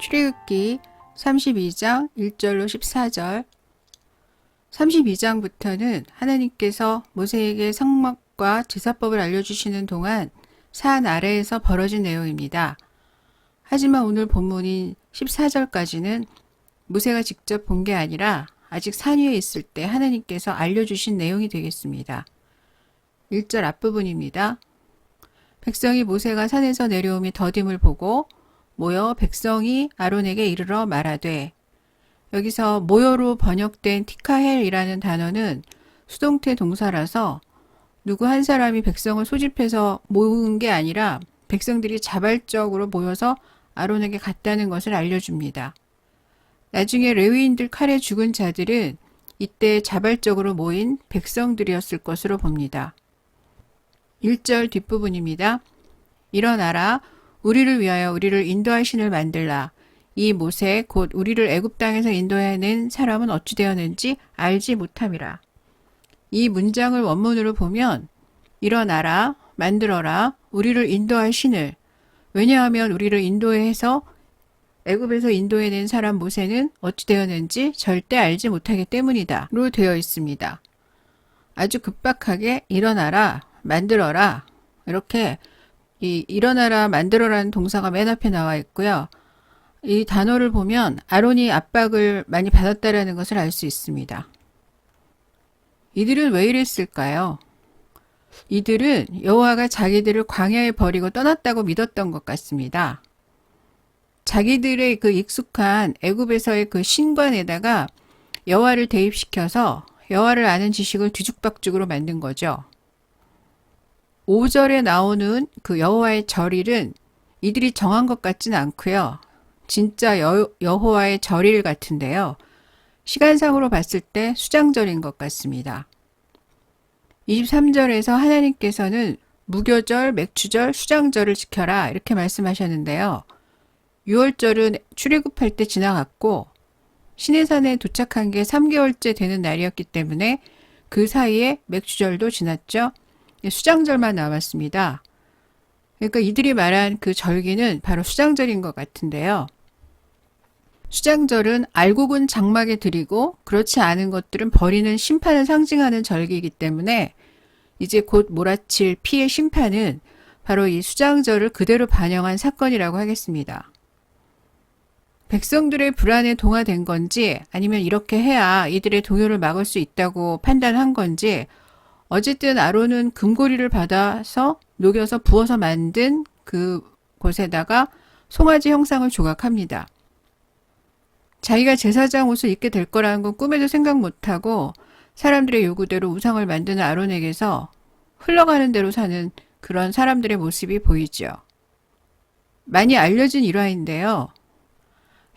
출애굽기 32장 1절로 14절. 32장부터는 하나님께서 모세에게 성막과 제사법을 알려주시는 동안 산 아래에서 벌어진 내용입니다. 하지만 오늘 본문인 14절까지는 모세가 직접 본 게 아니라 아직 산 위에 있을 때 하나님께서 알려주신 내용이 되겠습니다. 1절 앞부분입니다. 백성이 모세가 산에서 내려오며 더딤을 보고 모여 백성이 아론에게 이르러 말하되, 여기서 모여로 번역된 티카헬이라는 단어는 수동태 동사라서 누구 한 사람이 백성을 소집해서 모은 게 아니라 백성들이 자발적으로 모여서 아론에게 갔다는 것을 알려줍니다. 나중에 레위인들 칼에 죽은 자들은 이때 자발적으로 모인 백성들이었을 것으로 봅니다. 1절 뒷부분입니다. 일어나라, 우리를 위하여 우리를 인도할 신을 만들라. 이 모세 곧 우리를 애굽 땅에서 인도해낸 사람은 어찌 되었는지 알지 못함이라. 이 문장을 원문으로 보면 일어나라, 만들어라, 우리를 인도할 신을. 왜냐하면 우리를 인도해서 애굽에서 인도해낸 사람 모세는 어찌 되었는지 절대 알지 못하기 때문이다 로 되어 있습니다. 아주 급박하게 일어나라, 만들어라, 이렇게 이 일어나라, 만들어라는 동사가 맨 앞에 나와 있고요. 이 단어를 보면 아론이 압박을 많이 받았다라는 것을 알 수 있습니다. 이들은 왜 이랬을까요? 이들은 여호와가 자기들을 광야에 버리고 떠났다고 믿었던 것 같습니다. 자기들의 그 익숙한 애굽에서의 그 신관에다가 여호와를 대입시켜서 여호와를 아는 지식을 뒤죽박죽으로 만든 거죠. 5절에 나오는 그 여호와의 절일은 이들이 정한 것 같지는 않고요. 진짜 여호와의 절일 같은데요. 시간상으로 봤을 때 수장절인 것 같습니다. 23절에서 하나님께서는 무교절, 맥추절, 수장절을 지켜라 이렇게 말씀하셨는데요. 6월절은 출애굽할 때 지나갔고 시내산에 도착한 게 3개월째 되는 날이었기 때문에 그 사이에 맥추절도 지났죠. 수장절만 남았습니다. 그러니까 이들이 말한 그 절기는 바로 수장절인 것 같은데요. 수장절은 알곡은 장막에 드리고 그렇지 않은 것들은 버리는 심판을 상징하는 절기이기 때문에 이제 곧 몰아칠 피의 심판은 바로 이 수장절을 그대로 반영한 사건이라고 하겠습니다. 백성들의 불안에 동화된 건지 아니면 이렇게 해야 이들의 동요를 막을 수 있다고 판단한 건지 어쨌든 아론은 금고리를 받아서 녹여서 부어서 만든 그 곳에다가 송아지 형상을 조각합니다. 자기가 제사장 옷을 입게 될 거라는 건 꿈에도 생각 못하고 사람들의 요구대로 우상을 만드는 아론에게서 흘러가는 대로 사는 그런 사람들의 모습이 보이죠. 많이 알려진 일화인데요.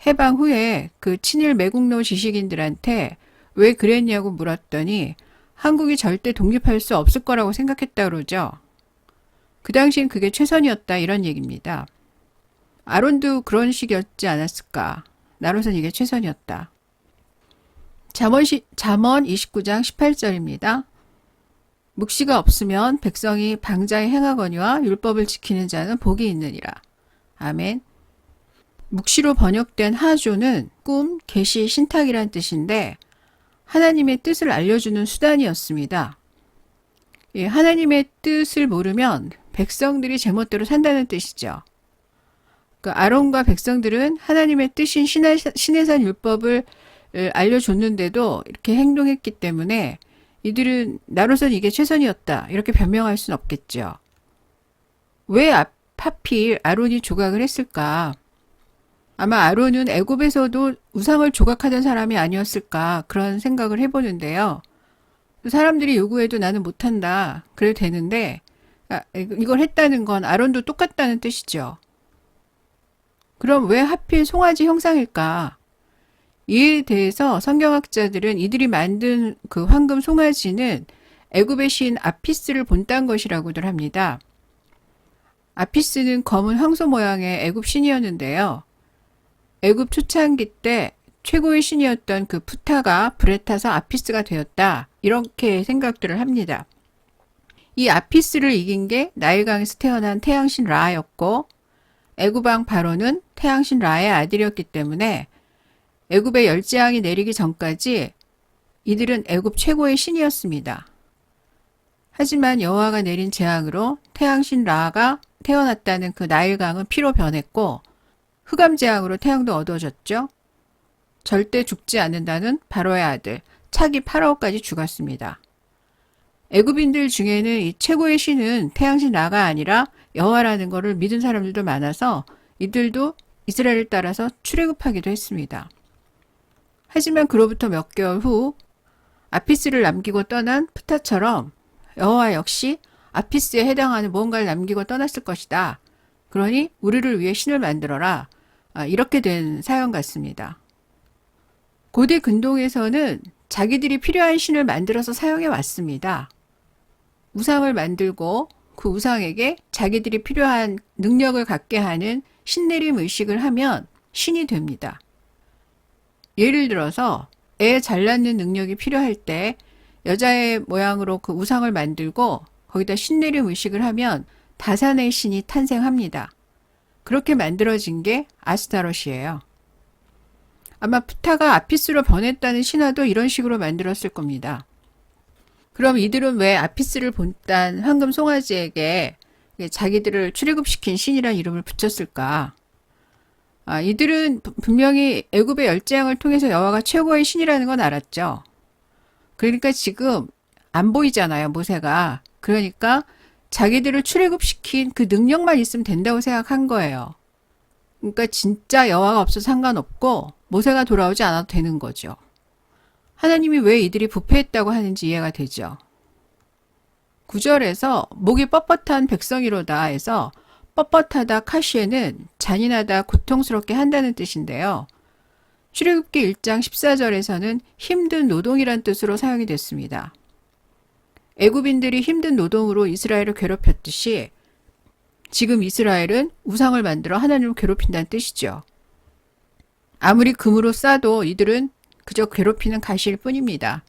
해방 후에 그 친일 매국노 지식인들한테 왜 그랬냐고 물었더니 한국이 절대 독립할 수 없을 거라고 생각했다 그러죠. 그 당시엔 그게 최선이었다 이런 얘기입니다. 아론도 그런 식이었지 않았을까. 나로선 이게 최선이었다. 잠언 29장 18절입니다. 묵시가 없으면 백성이 방자에 행하거니와 율법을 지키는 자는 복이 있느니라. 아멘. 묵시로 번역된 하조는 꿈, 계시, 신탁이란 뜻인데 하나님의 뜻을 알려주는 수단이었습니다. 예, 하나님의 뜻을 모르면 백성들이 제멋대로 산다는 뜻이죠. 그 아론과 백성들은 하나님의 뜻인 시내산 율법을 알려줬는데도 이렇게 행동했기 때문에 이들은 나로선 이게 최선이었다 이렇게 변명할 수는 없겠죠. 왜 하필 아론이 조각을 했을까? 아마 아론은 애굽에서도 우상을 조각하던 사람이 아니었을까 그런 생각을 해보는데요. 사람들이 요구해도 나는 못한다 그래도 되는데 이걸 했다는 건 아론도 똑같다는 뜻이죠. 그럼 왜 하필 송아지 형상일까? 이에 대해서 성경학자들은 이들이 만든 그 황금 송아지는 애굽의 신 아피스를 본딴 것이라고들 합니다. 아피스는 검은 황소 모양의 애굽 신이었는데요. 애굽 초창기 때 최고의 신이었던 그 푸타가 불에 타서 아피스가 되었다. 이렇게 생각들을 합니다. 이 아피스를 이긴 게 나일강에서 태어난 태양신 라였고 애굽 왕 바로는 태양신 라의 아들이었기 때문에 애굽의 열재앙이 내리기 전까지 이들은 애굽 최고의 신이었습니다. 하지만 여호와가 내린 재앙으로 태양신 라가 태어났다는 그 나일강은 피로 변했고 흑암재앙으로 태양도 어두워졌죠. 절대 죽지 않는다는 바로의 아들 차기 파라오까지 죽었습니다. 애굽인들 중에는 이 최고의 신은 태양신 라가 아니라 여호와라는 것을 믿은 사람들도 많아서 이들도 이스라엘을 따라서 출애굽하기도 했습니다. 하지만 그로부터 몇 개월 후 아피스를 남기고 떠난 프타처럼 여호와 역시 아피스에 해당하는 무언가를 남기고 떠났을 것이다. 그러니 우리를 위해 신을 만들어라. 이렇게 된 사연 같습니다. 고대 근동에서는 자기들이 필요한 신을 만들어서 사용해 왔습니다. 우상을 만들고 그 우상에게 자기들이 필요한 능력을 갖게 하는 신내림 의식을 하면 신이 됩니다. 예를 들어서 애 잘 낳는 능력이 필요할 때 여자의 모양으로 그 우상을 만들고 거기다 신내림 의식을 하면 다산의 신이 탄생합니다. 그렇게 만들어진 게 아스타롯이에요. 아마 프타가 아피스로 변했다는 신화도 이런 식으로 만들었을 겁니다. 그럼 이들은 왜 아피스를 본딴 황금 송아지에게 자기들을 출애굽시킨 신이란 이름을 붙였을까? 이들은 분명히 애굽의 열재앙을 통해서 여호와가 최고의 신이라는 건 알았죠. 그러니까 지금 안 보이잖아요, 모세가. 그러니까 자기들을 출애굽시킨 그 능력만 있으면 된다고 생각한 거예요. 그러니까 진짜 여호와가 없어서 상관없고 모세가 돌아오지 않아도 되는 거죠. 하나님이 왜 이들이 부패했다고 하는지 이해가 되죠. 9절에서 목이 뻣뻣한 백성이로다 해서 뻣뻣하다 카시에는 잔인하다 고통스럽게 한다는 뜻인데요. 출애굽기 1장 14절에서는 힘든 노동이란 뜻으로 사용이 됐습니다. 애굽인들이 힘든 노동으로 이스라엘을 괴롭혔듯이 지금 이스라엘은 우상을 만들어 하나님을 괴롭힌다는 뜻이죠. 아무리 금으로 싸도 이들은 그저 괴롭히는 가시일 뿐입니다.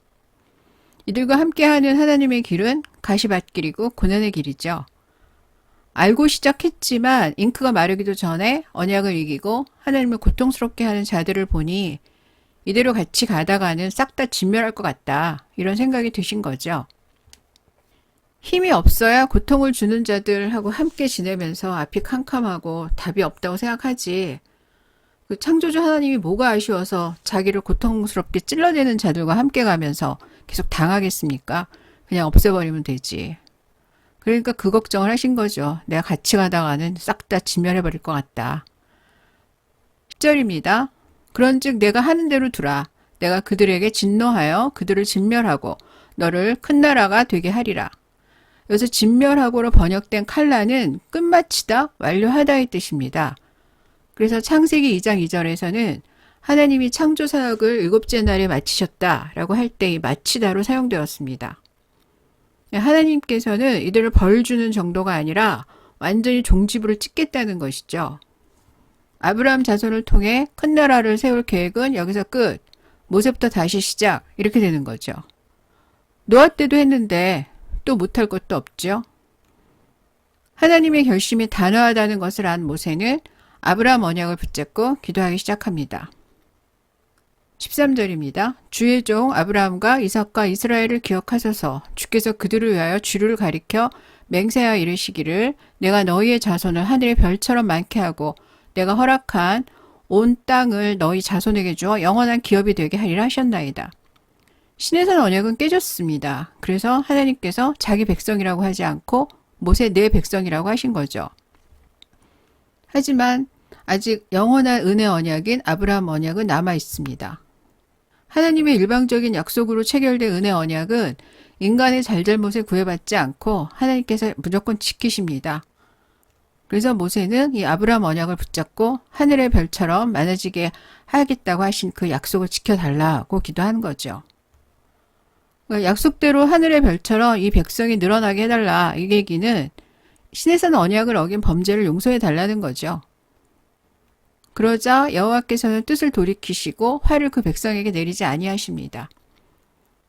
이들과 함께하는 하나님의 길은 가시밭길이고 고난의 길이죠. 알고 시작했지만 잉크가 마르기도 전에 언약을 이기고 하나님을 고통스럽게 하는 자들을 보니 이대로 같이 가다가는 싹 다 진멸할 것 같다. 이런 생각이 드신 거죠. 힘이 없어야 고통을 주는 자들하고 함께 지내면서 앞이 캄캄하고 답이 없다고 생각하지. 그 창조주 하나님이 뭐가 아쉬워서 자기를 고통스럽게 찔러대는 자들과 함께 가면서 계속 당하겠습니까? 그냥 없애버리면 되지. 그러니까 그 걱정을 하신 거죠. 내가 같이 가다가는 싹 다 진멸해버릴 것 같다. 10절입니다. 그런즉 내가 하는 대로 두라. 내가 그들에게 진노하여 그들을 진멸하고 너를 큰 나라가 되게 하리라. 여기서 진멸하고로 번역된 칼라는 끝마치다, 완료하다의 뜻입니다. 그래서 창세기 2장 2절에서는 하나님이 창조 사역을 7째 날에 마치셨다라고 할 때 이 마치다로 사용되었습니다. 하나님께서는 이들을 벌 주는 정도가 아니라 완전히 종지부를 찍겠다는 것이죠. 아브라함 자손을 통해 큰 나라를 세울 계획은 여기서 끝. 모세부터 다시 시작. 이렇게 되는 거죠. 노아 때도 했는데 또 못할 것도 없죠. 하나님의 결심이 단호하다는 것을 안 모세는 아브라함 언약을 붙잡고 기도하기 시작합니다. 13절입니다. 주의 종 아브라함과 이삭과 이스라엘을 기억하소서. 주께서 그들을 위하여 주를 가리켜 맹세하여 이르시기를 내가 너희의 자손을 하늘의 별처럼 많게 하고 내가 허락한 온 땅을 너희 자손에게 주어 영원한 기업이 되게 하리라 하셨나이다. 신의 언약은 깨졌습니다. 그래서 하나님께서 자기 백성이라고 하지 않고 모세 내 백성이라고 하신 거죠. 하지만 아직 영원한 은혜 언약인 아브라함 언약은 남아 있습니다. 하나님의 일방적인 약속으로 체결된 은혜 언약은 인간의 잘잘못에 구애받지 않고 하나님께서 무조건 지키십니다. 그래서 모세는 이 아브라함 언약을 붙잡고 하늘의 별처럼 많아지게 하겠다고 하신 그 약속을 지켜달라고 기도하는 거죠. 약속대로 하늘의 별처럼 이 백성이 늘어나게 해달라. 이 얘기는 신의 산 언약을 어긴 범죄를 용서해달라는 거죠. 그러자 여호와께서는 뜻을 돌이키시고 화를 그 백성에게 내리지 아니하십니다.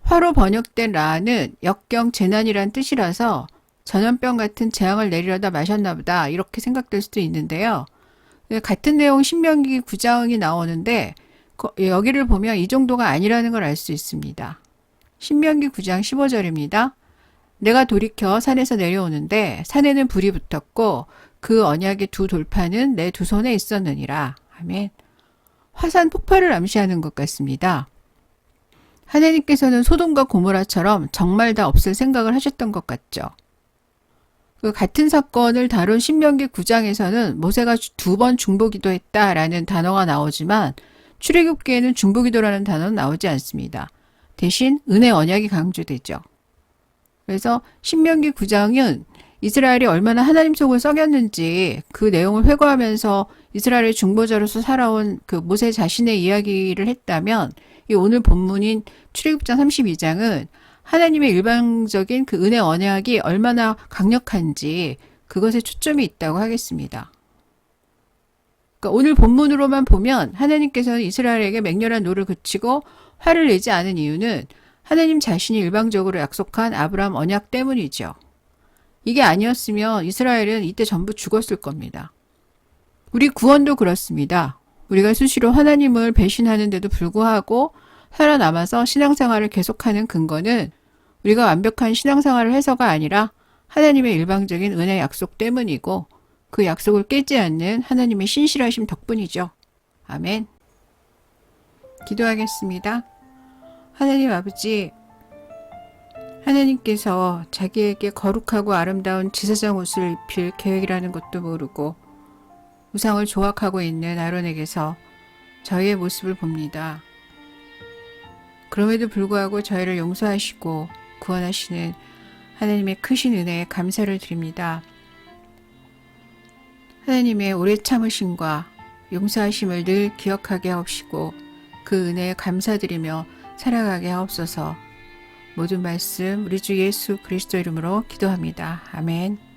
화로 번역된 라는 역경 재난이란 뜻이라서 전염병 같은 재앙을 내리려다 마셨나 보다 이렇게 생각될 수도 있는데요. 같은 내용 신명기 9장이 나오는데 여기를 보면 이 정도가 아니라는 걸 알 수 있습니다. 신명기 9장 15절입니다. 내가 돌이켜 산에서 내려오는데 산에는 불이 붙었고 그 언약의 두 돌판은 내 두 손에 있었느니라. 아멘. 화산 폭발을 암시하는 것 같습니다. 하나님께서는 소돔과 고모라처럼 정말 다 없을 생각을 하셨던 것 같죠. 그 같은 사건을 다룬 신명기 9장에서는 모세가 두 번 중보기도했다라는 단어가 나오지만 출애굽기에는 중보기도라는 단어는 나오지 않습니다. 대신 은혜 언약이 강조되죠. 그래서 신명기 9장은 이스라엘이 얼마나 하나님 속을 썩였는지 그 내용을 회고하면서 이스라엘의 중보자로서 살아온 그 모세 자신의 이야기를 했다면 이 오늘 본문인 출애굽장 32장은 하나님의 일방적인 그 은혜 언약이 얼마나 강력한지 그것에 초점이 있다고 하겠습니다. 그러니까 오늘 본문으로만 보면 하나님께서는 이스라엘에게 맹렬한 노를 그치고 화를 내지 않은 이유는 하나님 자신이 일방적으로 약속한 아브라함 언약 때문이죠. 이게 아니었으면 이스라엘은 이때 전부 죽었을 겁니다. 우리 구원도 그렇습니다. 우리가 수시로 하나님을 배신하는데도 불구하고 살아남아서 신앙생활을 계속하는 근거는 우리가 완벽한 신앙생활을 해서가 아니라 하나님의 일방적인 은혜 약속 때문이고 그 약속을 깨지 않는 하나님의 신실하심 덕분이죠. 아멘. 기도하겠습니다. 하나님 아버지, 하나님께서 자기에게 거룩하고 아름다운 제사장 옷을 입힐 계획이라는 것도 모르고 우상을 조악하고 있는 아론에게서 저희의 모습을 봅니다. 그럼에도 불구하고 저희를 용서하시고 구원하시는 하나님의 크신 은혜에 감사를 드립니다. 하나님의 오래 참으심과 용서하심을 늘 기억하게 하옵시고 그 은혜에 감사드리며 살아가게 하옵소서. 모든 말씀 우리 주 예수 그리스도 이름으로 기도합니다. 아멘.